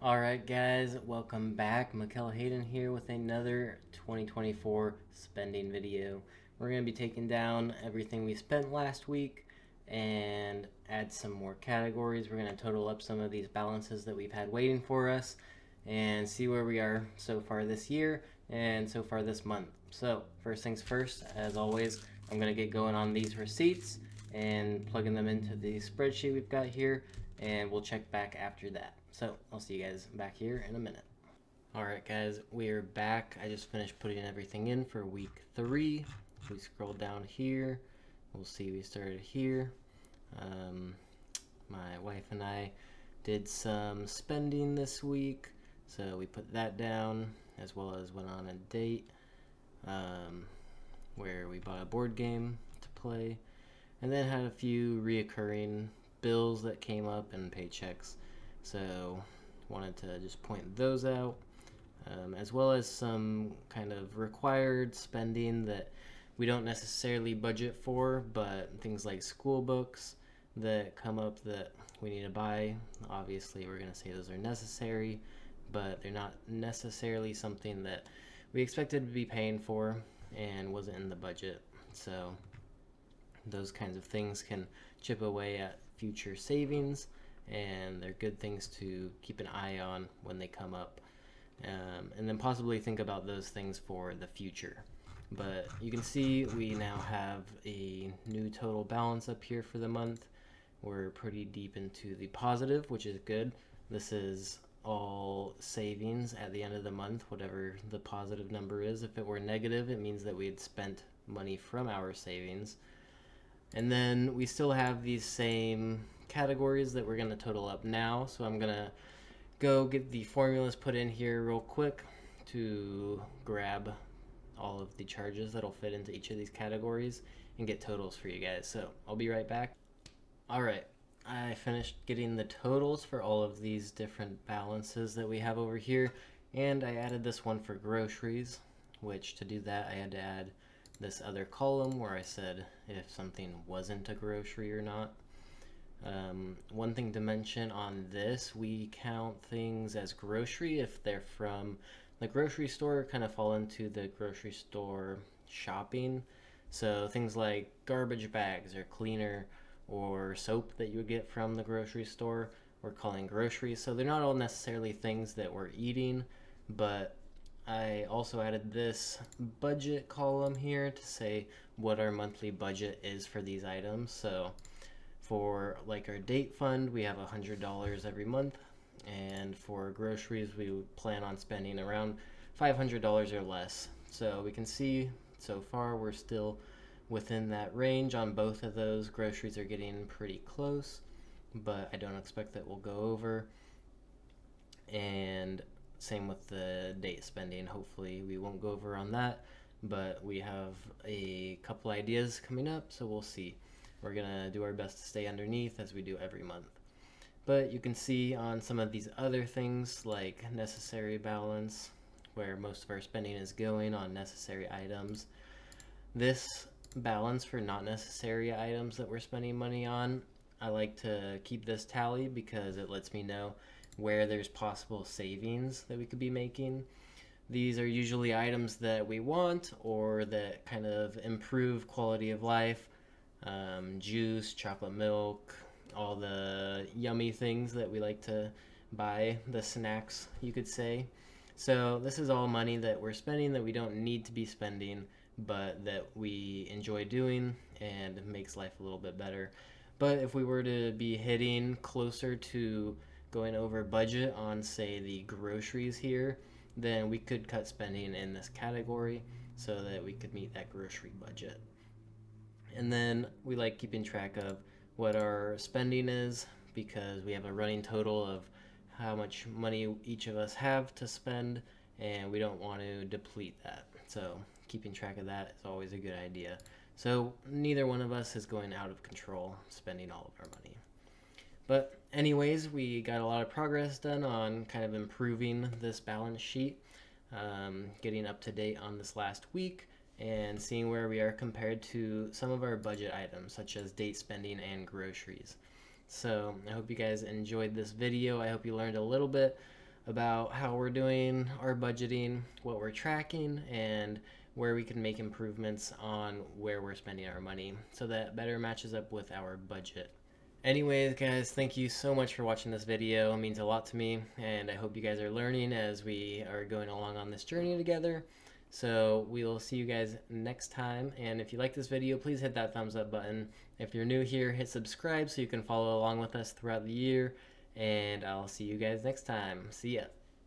Alright guys, welcome back. Mikkel Hayden here with another 2024 spending video. We're going to be taking down everything we spent last week and add some more categories. We're going to total up some of these balances that we've had waiting for us and see where we are so far this year and so far this month. So first things first, as always, I'm going to get going on these receipts and plugging them into the spreadsheet we've got here, and we'll check back after that. So I'll see you guys back here in a minute. Alright guys, we are back. I just finished putting everything in for week 3. If we scroll down here, we'll see we started here. My wife and I did some spending this week, so we put that down, as well as went on a date where we bought a board game to play, and then had a few reoccurring bills that came up and paychecks. So wanted to just point those out, as well as some kind of required spending that we don't necessarily budget for, but things like school books that come up that we need to buy. Obviously we're going to say those are necessary, but they're not necessarily something that we expected to be paying for and wasn't in the budget. So those kinds of things can chip away at future savings, and they're good things to keep an eye on when they come up, and then possibly think about those things for the future. But you can see we now have a new total balance up here for the month. We're pretty deep into the positive, which is good. This is all savings at the end of the month, whatever the positive number is. If it were negative, it means that we had spent money from our savings. And then we still have these same categories that we're going to total up now. So I'm going to go get the formulas put in here real quick to grab all of the charges that'll fit into each of these categories and get totals for you guys. So I'll be right back. All right, I finished getting the totals for all of these different balances that we have over here, and I added this one for groceries, which to do that I had to add this other column where I said if something wasn't a grocery or not. One thing to mention on this, we count things as grocery if they're from the grocery store, kind of fall into the grocery store shopping. So things like garbage bags or cleaner or soap that you would get from the grocery store, we're calling groceries. So they're not all necessarily things that we're eating, but I also added this budget column here to say what our monthly budget is for these items. So for like our date fund, we have $100 every month, and for groceries we plan on spending around $500 or less. So we can see so far we're still within that range on both of those. Groceries are getting pretty close, but I don't expect that we'll go over. And same with the date spending. Hopefully we won't go over on that, but we have a couple ideas coming up, so we'll see. We're gonna do our best to stay underneath as we do every month. But you can see on some of these other things like necessary balance, where most of our spending is going on necessary items. This balance for not necessary items that we're spending money on, I like to keep this tally because it lets me know where there's possible savings that we could be making. These are usually items that we want or that kind of improve quality of life. Juice, chocolate milk, all the yummy things that we like to buy, the snacks you could say. So this is all money that we're spending that we don't need to be spending, but that we enjoy doing and makes life a little bit better. But if we were to be hitting closer to going over budget on, say, the groceries here, then we could cut spending in this category so that we could meet that grocery budget. And then we like keeping track of what our spending is because we have a running total of how much money each of us have to spend, and we don't want to deplete that. So keeping track of that is always a good idea. So neither one of us is going out of control spending all of our money. But anyways, we got a lot of progress done on kind of improving this balance sheet, getting up to date on this last week, and seeing where we are compared to some of our budget items such as date spending and groceries. So I hope you guys enjoyed this video. I hope you learned a little bit about how we're doing our budgeting, what we're tracking, and where we can make improvements on where we're spending our money so that better matches up with our budget. Anyways, guys, thank you so much for watching this video. It means a lot to me, and I hope you guys are learning as we are going along on this journey together. So we will see you guys next time, and if you like this video, please hit that thumbs up button. If you're new here, hit subscribe so you can follow along with us throughout the year, and I'll see you guys next time. See ya.